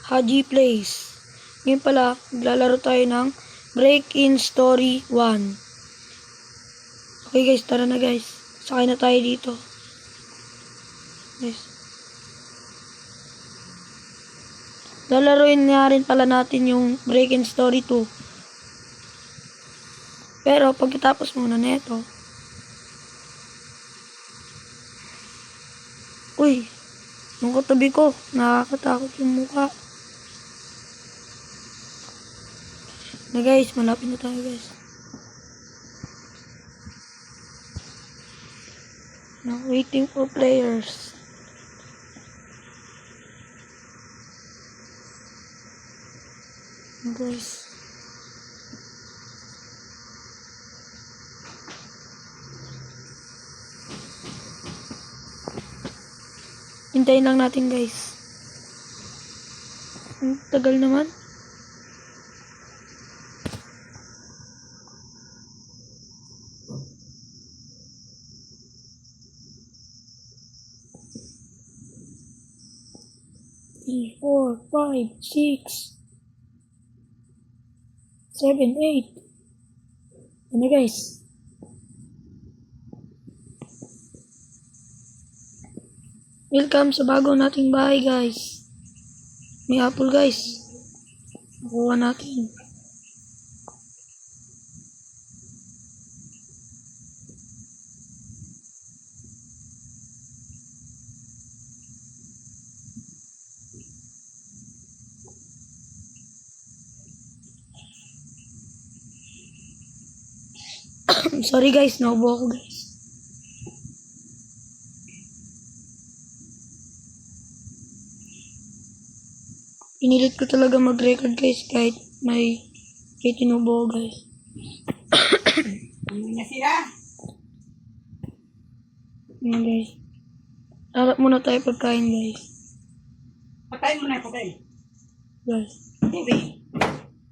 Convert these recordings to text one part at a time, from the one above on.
Haji Place. Ngayon pala, maglalaro tayo ng Break-In Story 1. Okay guys, tara na guys. Sakay na tayo dito. Guys. Lalaroin nga rin pala natin yung Break-In Story 2. Pero pagkatapos muna neto. Uy, yung katabi ko, nakakatakot yung mukha. Na guys, malapit na tayo guys. Now waiting for players. Guys. Hintayin lang natin guys. Ang tagal naman. Three, 4, 5, 6, 7, 8. Ano guys? Welcome sa bago nating bahay guys. May apple guys. Nakuha natin. Sorry guys, naubo ako guys. Pinilit ko talaga mag-record guys kahit tinubo guys. Ayan guys. Harap muna tayo pagkain guys. Patayin mo na, patayin. Guys. Hindi.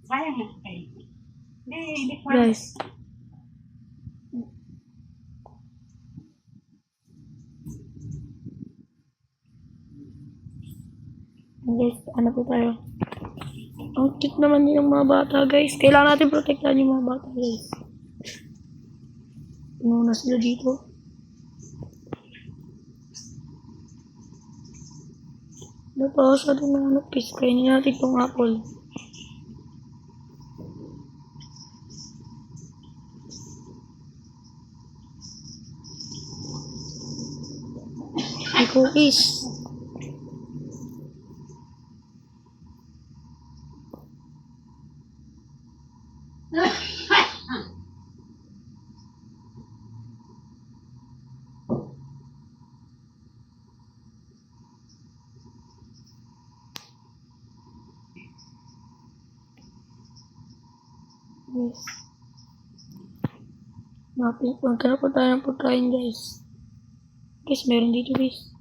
Sayang na, patayin. Hindi. Guys. Guys, ano po tayo? Ang cute naman yung mga bata guys. Kailangan natin protektahan yung mga bata guys. Pinuna sila dito. Napausa din ng ano, please. Kainin natin itong apple. May cookies. Yes. Magkana po tayo ng pagkain guys. Guys, meron dito guys.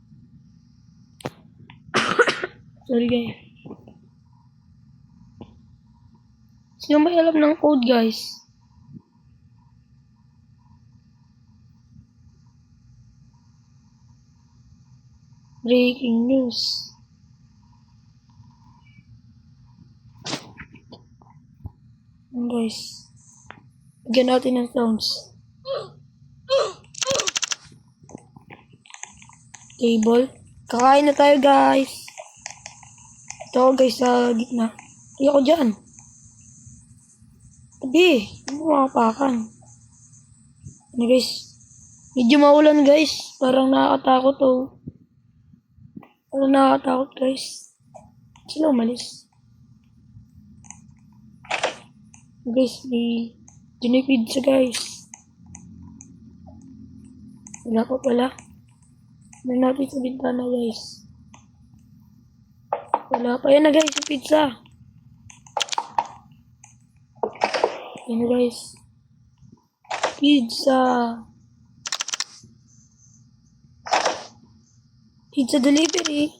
Sorry guys. Sino may alam ng code guys? Breaking news. Guys, bigyan natin ng sounds. Table. Kakain na tayo guys. Ito guys sa gitna. Hindi ako dyan. Tabi. Hindi mo makapakan. Ano guys. Medyo maulan guys. Parang nakakatakot oh. Parang nakakatakot guys. Sila umalis. Guys, may dinipid siya guys. Wala pa pala. May natin sa bintana guys. Wala pa. Yan na guys, yung pizza. Yan na guys. Pizza. Pizza delivery.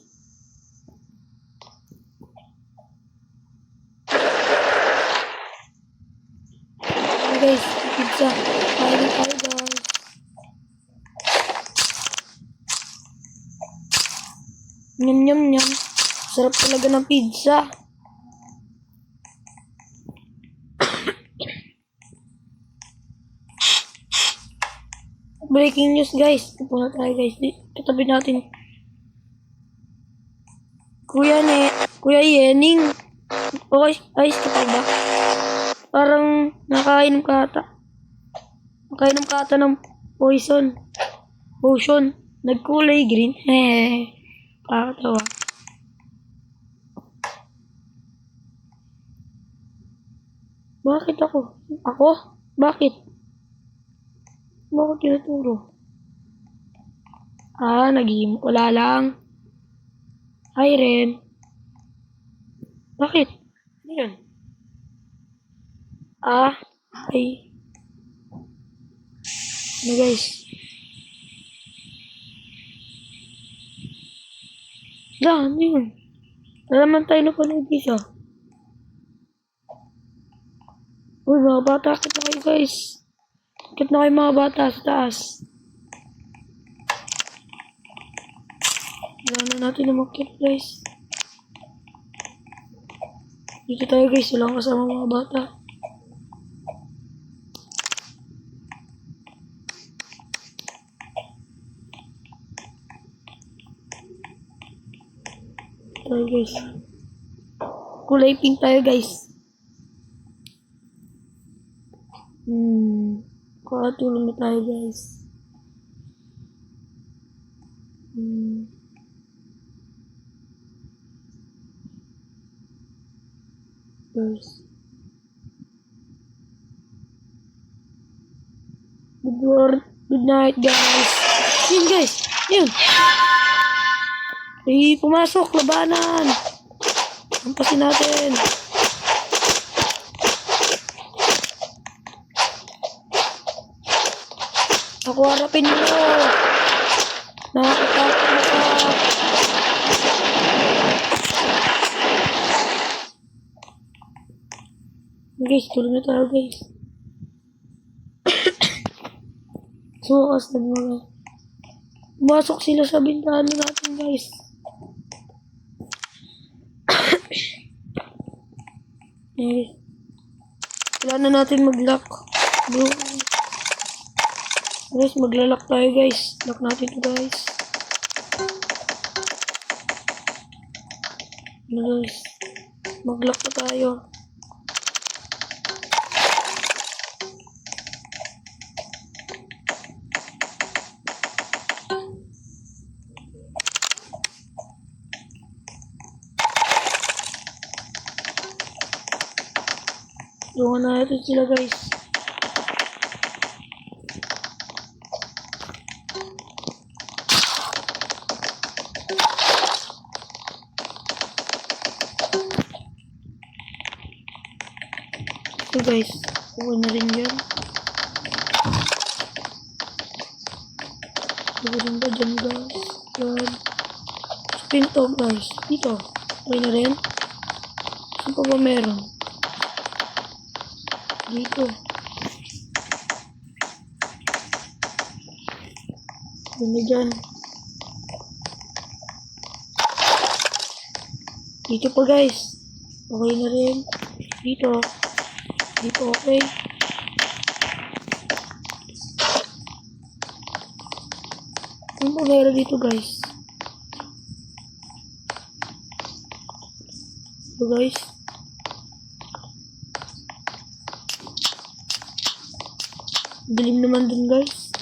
Guys, pizza. Kain na tayo guys. Nyam nyam nyam. Sarap talaga ng pizza. Breaking news guys. Ito na tayo guys. Katabi natin. Kuya Yening. Okay, ayos ka pa ba? Parang nakainom ka ata. Nakainom ka ata ng potion. Nagkulay green. Kakatawa. Bakit ako? Ako? Bakit? Bakit tinuturo? Wala lang. Hi, Ren. Bakit? Ano yun? Ay. Ano guys? Ano yun? Nalaman tayo na pala isa. Uy, mga bata, akit na kayo guys. Akit na kayo mga bata sa taas. Wala na natin na makit guys. Dito tayo guys, wala kasama mga bata. Tayo guys. Kulay pink tayo guys. Kakatulong na tayo guys. Guys. Good night guys. Yun guys. Yun. Ay, pumasok. Labanan. Hampasin natin. Ako harapin mo. Nakakatakot mo ka. Guys, tulog na tayo guys. Sukas na mga. Pumasok sila sa bintana natin guys. Kailangan na natin mag-lock. Guys, maglalak tayo guys. Lock natin ito guys. Guys, mag-lock na tayo. Tulungan na natin sila guys. Ito guys, okay na rin yan. Okay rin ba dyan guys? Yan. Pinto guys. Dito. Okay na rin. Saan pa ba meron? Dito. Yan na dyan. Dito pa guys. Okay na rin. Dito. Dito okay. Ano ba meron dito guys? Ito guys. Dilim naman dun guys.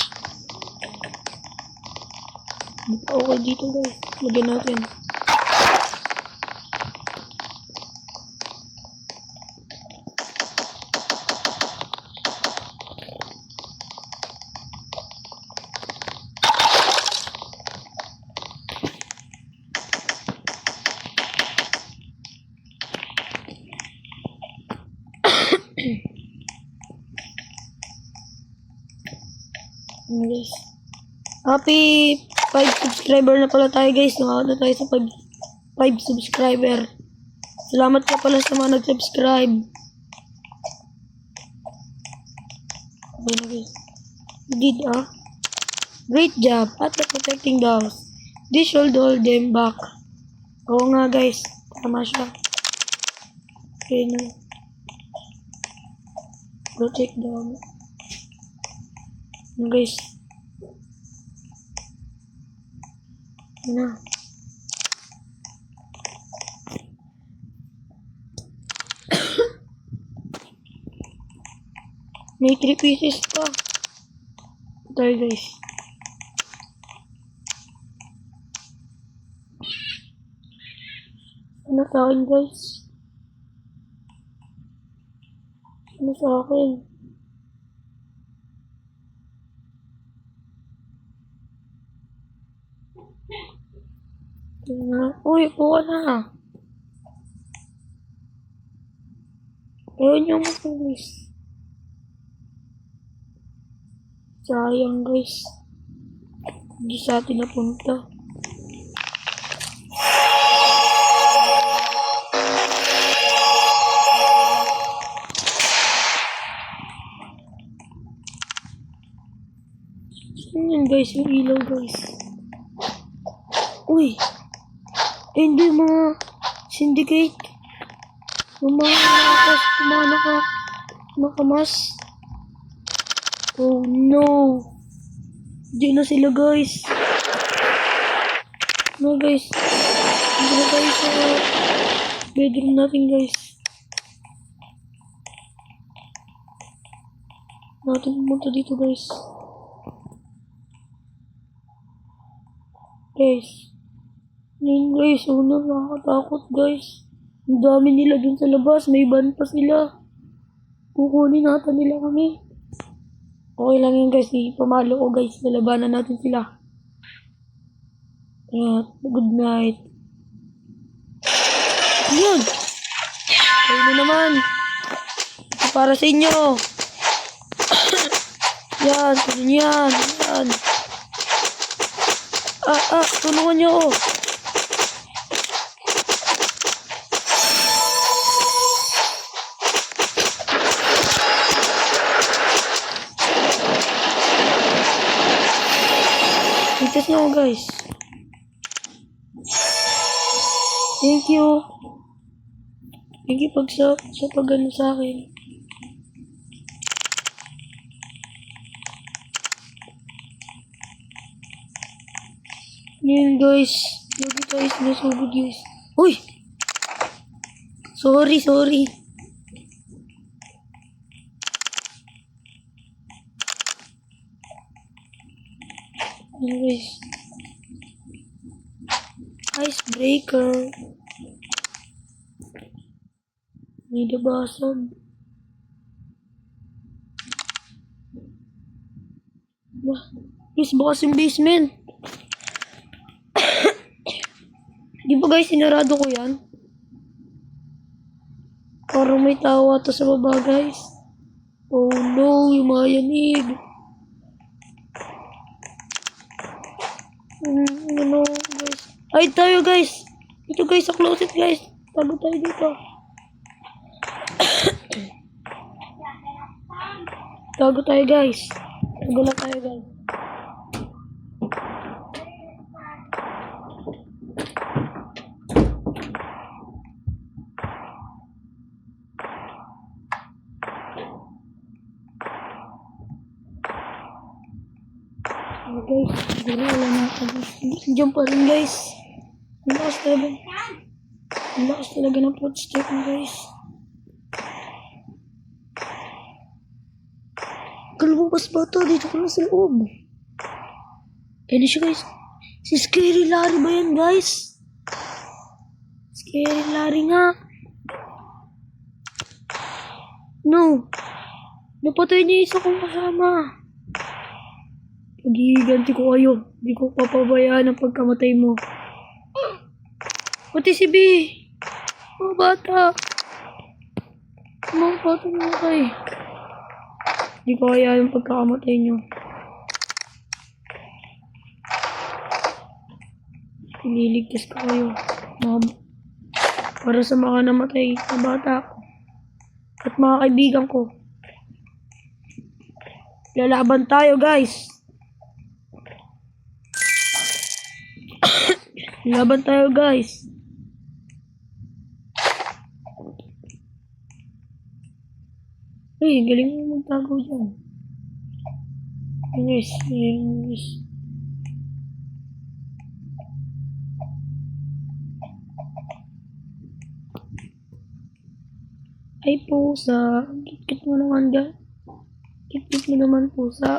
Okay dito guys. Lagyan natin. Guys. Happy 5 subscriber na pala tayo guys. Nakakita tayo sa 5 subscriber. Salamat ka pala sa mga nag-subscribe. Okay na guys. You did great job at protecting the house. This should hold them back. Oo nga guys. Tama siya. Okay na. Protect down. Ano guys? Ano? May 3 pieces pa. Tayo guys. Ano sa akin guys? Ano sa akin? Uy, kuha na. Ayun yung mga guys. Sayang guys. Hindi sa atin napunta. Saan yan guys? Yung ilaw guys. Uy! Hindi mga syndicate. Yung mga nakakas, yung mga nakamas. Oh no! Di na sila guys. No guys. Hindi na tayo sa bedroom natin guys. Natin pumunta dito guys. Guys. Ngayon guys. Una nakakatakot guys. Ang dami nila dun sa labas. May ban pa sila. Kukunin natin nila kami. Okay lang yun guys. Di pamalo ko guys. Nalabanan natin sila. Good night. Yun. Ayun na naman. Ito para sa inyo. Yan. Yan. Yan. Tulungan niyo ako. Itas niyo ako guys. Thank you. Thank you sa pag-ano sa akin. Ngayon guys. Lagi tayo sinasugod guys. Uy! Sorry. Anyways. Icebreaker. May nabasag. Guys, bukas yung basement. Di ba guys, sinarado ko yan? Parang may tao ata sa baba guys. Oh no, yung mga yanig. Ano guys. Ay tayo guys. Ito guys, sa closet guys. Tago tayo dito. Tago tayo guys. Tago lang tayo guys. Guys, siguro wala na ako. Diyan pa rin guys. Ang lakas talaga ng footstep mo guys. Kalabas ba ito? Dito ko na sa loob. Kaya siya guys. Si Scary Larry ba yan guys? Scary Larry nga. No. Napatay niya isa kong kasama. Pag-iiganti ko kayo. Hindi ko papabayaan ang pagkamatay mo. Pati si B. Mga bata. Mga bata naman kayo. Hindi ko kaya yung pagkakamatay nyo. Ililigtas ko kayo. Para sa mga namatay na bata ko. At mga kaibigan ko. Lalaban tayo guys. Laban tayo guys. Uy, galing mo magtago dyan. Yes, yes. Ay, pusa. Ang kit mo naman dyan. Kit mo naman, pusa.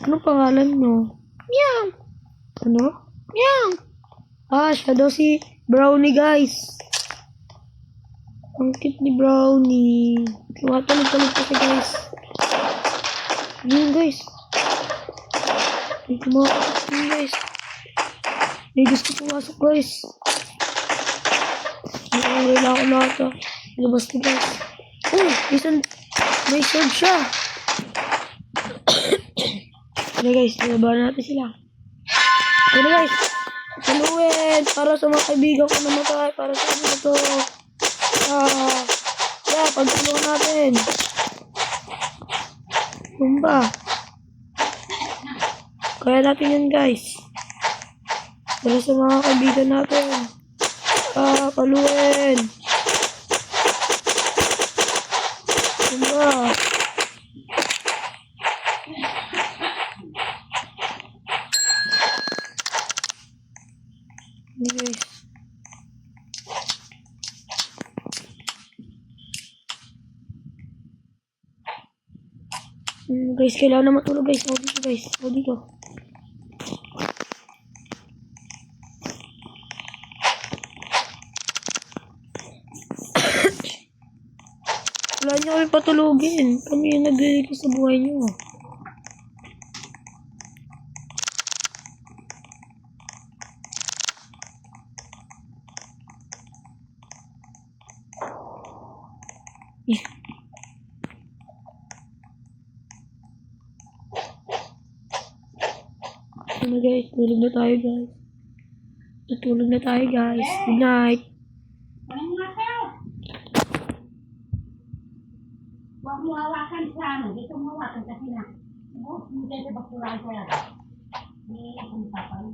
Ano pangalan mo? Meow. Ano? Meow. Ah, siya daw si Brownie, guys. Ang cute ni Brownie. Tumatulog-tulog kasi, guys. Yun, guys. May kumakakit yun, guys. May gusto pumasok, guys. May wala ako lahat, ah. Labas na, guys. Oh, may sword siya. Ano, guys, nilabanan natin sila. Ano, guys, saluhin para sa mga kaibigan ko namatay, para sa ano to. Yeah, pagtulungan natin. Tumba. Kaya natin yan, guys. Para sa mga kaibigan natin. Paluin. Tumba. Guys. Guys, kailangan na matulog, guys. Ako dito, guys. Ako dito. Wala niyo kami patulugin. Kami yung nag-iigay sa buhay niyo. Ano, guys, tulog na tayo, guys. Tutulog na tayo, guys. Good night. Ano nga ka? Huwag mo hawakan sa ano. Dito mo hawakan kasi na. Hindi sa bakulan ko yan. Hindi akong tapal.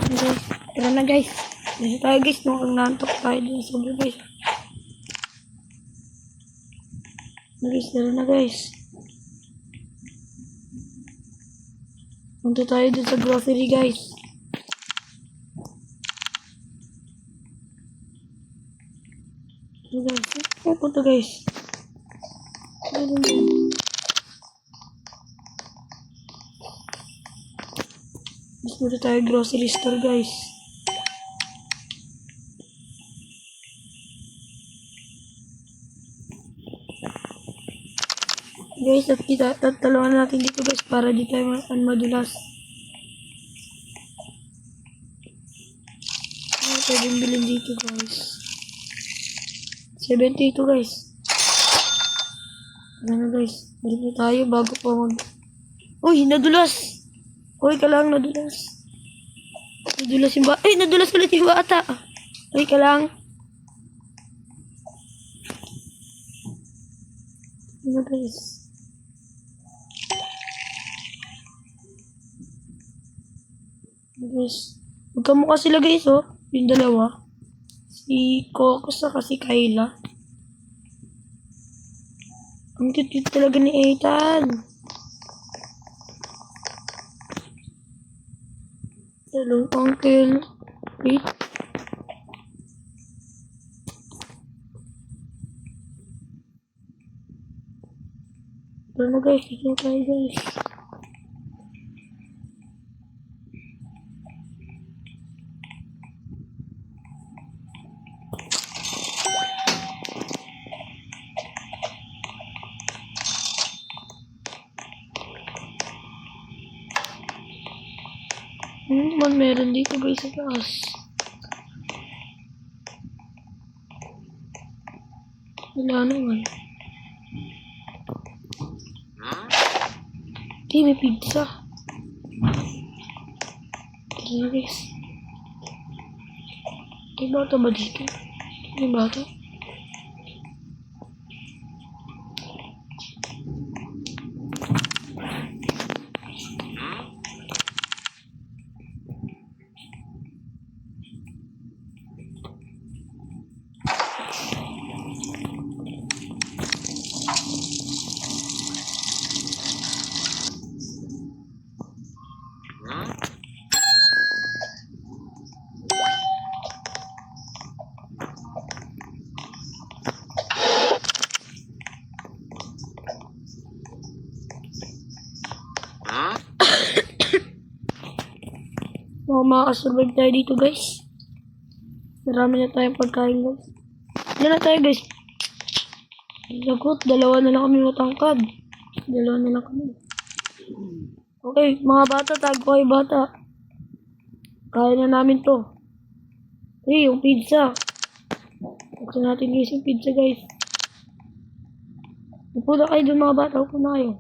Guys, tara na, guys. Dito tayo, guys. Nung nantok tayo dun sa ulo, guys. Guys, tara na, guys. Punta tayo dun sa grocery, guys. Guys, punta, guys. Guys, punta tayo grocery store, guys. Guys, at kita tatalungan natin dito, guys, para di tayo madulas. Ano pwedeng bilhin dito, guys? 72, guys. Ano, guys? Balik na tayo bago pa Uy, nadulas! Uy, ka lang, nadulas. Nadulas yung bata. Ay, nadulas ulit yung bata. Uy, ka lang. Ano, guys? Guys, magkamukha sila, guys, oh. Yung dalawa. Si Coco sa kasi Kayla. Ang cute talaga ni Ethan. Hello, Uncle. Wait. Tara na, guys. Dito na tayo, guys. Ano naman meron dito, guys, sa taas? Wala naman. Di, may pizza. Tara na, guys. May bata ba dito? May bata? makakasurvive tayo dito guys. Marami na tayong pagkain guys. Diyan na tayo guys. Lagot, dalawa na lang kami matangkad. Dalawa na lang kami. Okay, mga bata, tag ko kayo bata. Kaya na namin to. Hey, yung pizza. Buksan natin guys yung pizza guys. Upo na kayo dun mga bata, upo na kayo.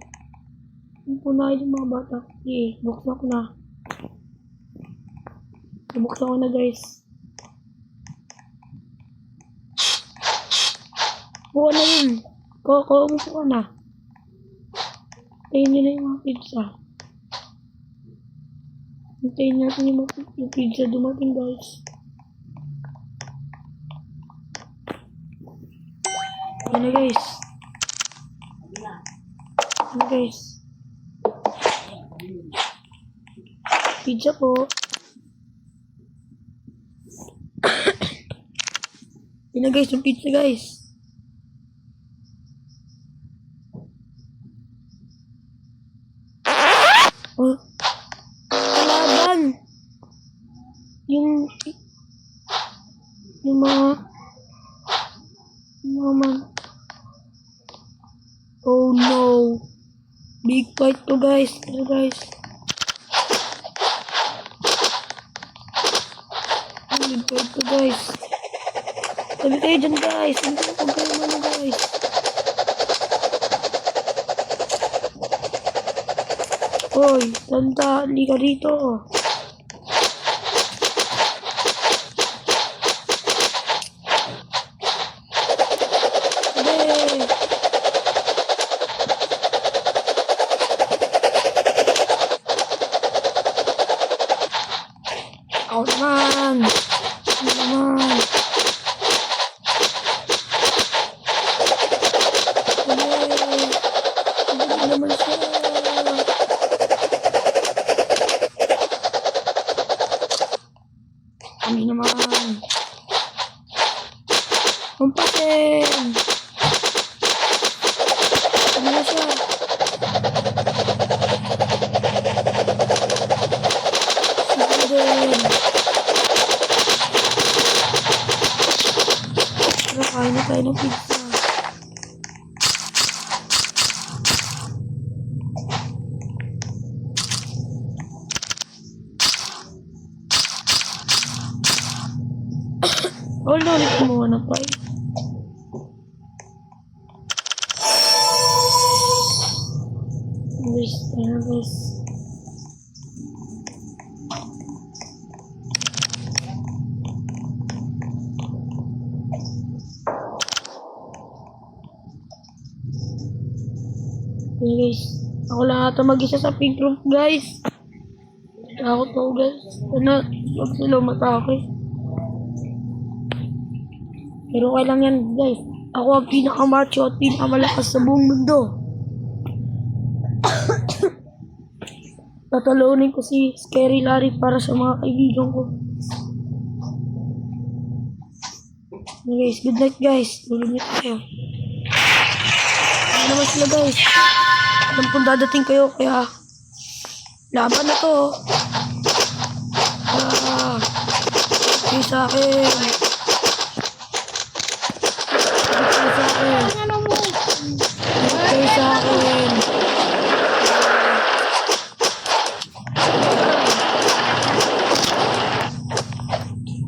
Upo na kayo dun mga bata. Okay, buksan ko na. Buksan ko na guys. Buka na yun. Umupo ka na. Hintayin nyo na yung mga pizza. Hintayin natin yung pizza dumating guys. Yan na guys. Yan na guys. Pizza po. Yan na guys yung pizza guys. Oh, kalaban. Yung mga man. Oh no. Big fight to guys. Ito guys. Big fight to guys. Sabi kayo dyan guys. Hindi ko kayo muna guys. Hoy, tanda, hindi ka rito. Hindi. Out man. Out man. Hindi naman siya. Kami naman. Kumpatin. Kami na siya. Sige din. Tara, kain na tayo ng pizza. Oh no, ulit kumuha na pa eh. Guys. Okay guys, ako lang ata mag-isa sa pink room guys. Takot ako guys. Ano, wag sila matake. Pero okay lang yan guys. Ako ang pinakamacho at pinakamalakas sa buong mundo. Tatalunin ko si Scary Larry para sa mga kaibigan ko. Okay guys, good night guys. Tulog tayo. Ano naman sila guys. Alam kong dadating kayo kaya laban na to. Okay sa akin. Okay sa akin.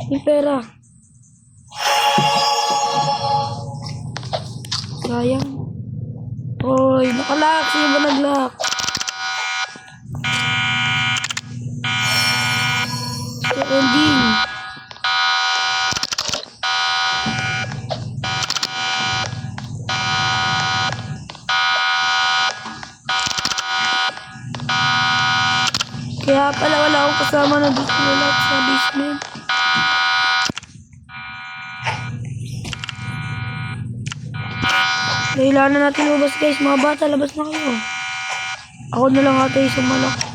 Yung pera. Sayang. Hoy, nakalock. Sino ba nag-lock? Ending. Kaya pala wala akong kasama na gusto nila sa basement. Kailangan na natin lumabas guys. Mga bata, labas na kayo. Ako na lang ata isang malaki.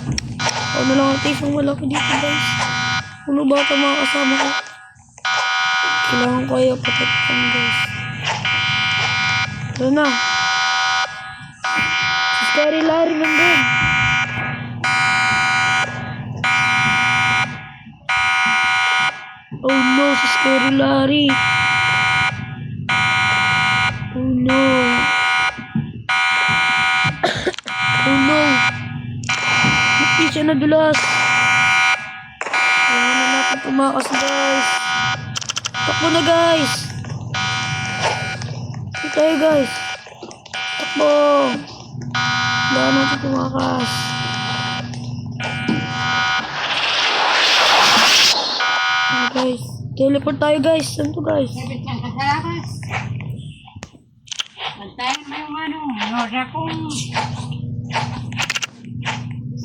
Dito guys. Ano ba ito mga kasama ko? Kailangan ko kayo patatikan guys. Ito na. Si Scary Larry nandun. Oh no, si Scary Larry. Oh no. Oh no. Hindi siya nadulas. Kailangan na natin tumakas, guys. Takbo na, guys. Hindi tayo, guys. Takbo. Kailangan natin tumakas. Oh, guys. Teleport tayo, guys. Saan to, guys? Dapat lang ka sa labas. Bantayan mo yung ano, order kong...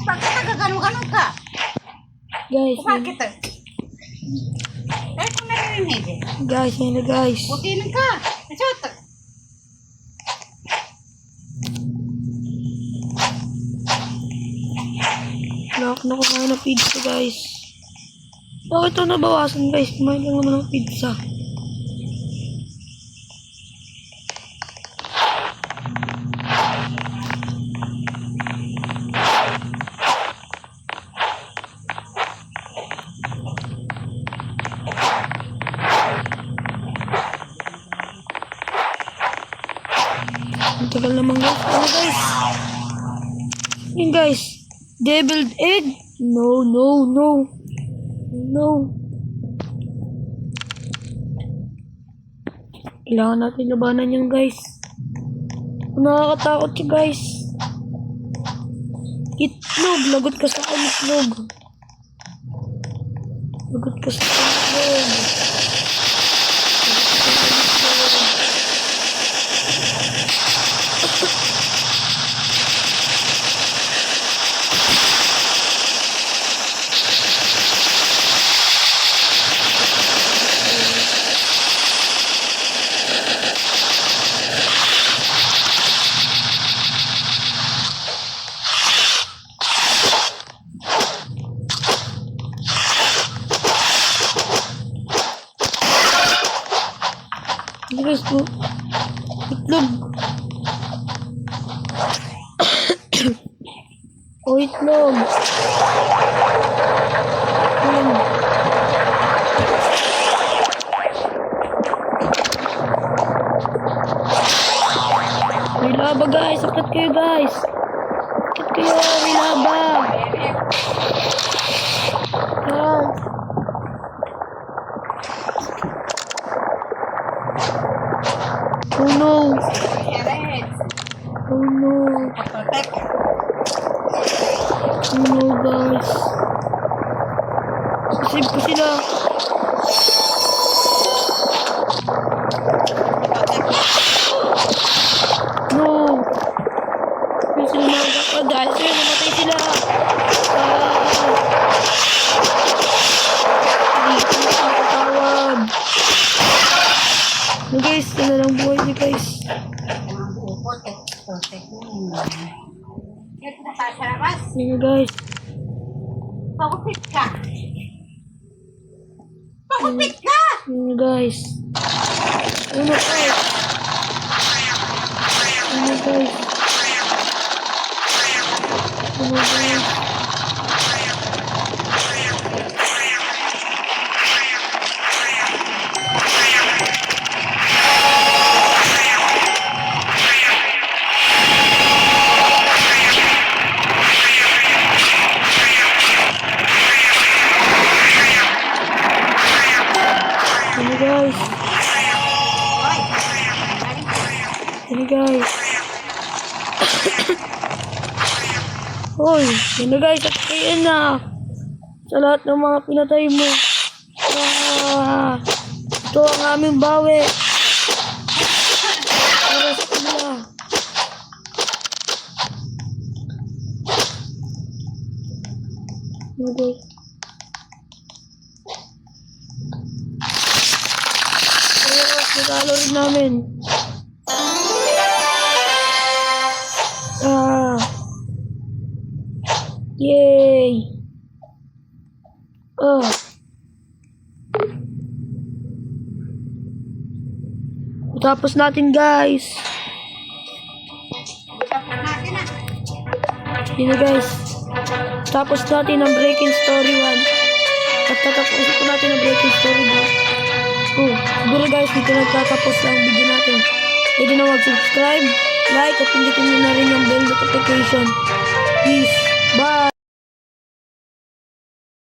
Bakit nagagano-ganon ka? Guys, Bakit eh? Dahil kung narinig eh. guys, yan na, guys. Butinan ka. Nasot. Wala ako na kumain ng pizza, guys. Bakit ito nabawasan, guys? Kumain lang naman ng pizza. Ang tagal naman, guys. Ano, guys? Yun, guys. Deviled egg? No, no, no. No. Kailangan natin labanan yan, guys. Nakakatakot siya, guys. Itlog. Lagot ka sa akin, itlog. Lagot ka sa akin, itlog. Guys, po. Itlog. O, itlog. Ayan. May laba, guys. Sakit kayo, guys. Sakit kayo. May laba. Guys. Oh no! Oh no! Protect. Oh no, guys! Sasave ko sila! No! Yung sila dahil sila namatay sila! Hindi ko nakakatawag! No, guys, ano lang buhay niyo, guys? Protect. Ito na sa labas. Ano, guys? Pagupit ka. Pagupit ka! Ano, guys? Ano, guys? Ano, guys? Ano, guys? Ano, guys? Ano, guys? Hoy, ano, guys? Atakihin na! Sa lahat ng mga pinatay mo. Ito ang aming bawi. Para sa kanila. Ano, guys? Natalo rin namin. Yay! Tapos natin, guys. Yun na, guys. Tapos natin ang Breaking Story 1. At tatapusin po natin ang Breaking breaking story bro. Oh, siguro guys, dito nagtatapos ang video natin. Pwede na mag-subscribe, like, at pindutin nyo na rin yung bell notification. Peace.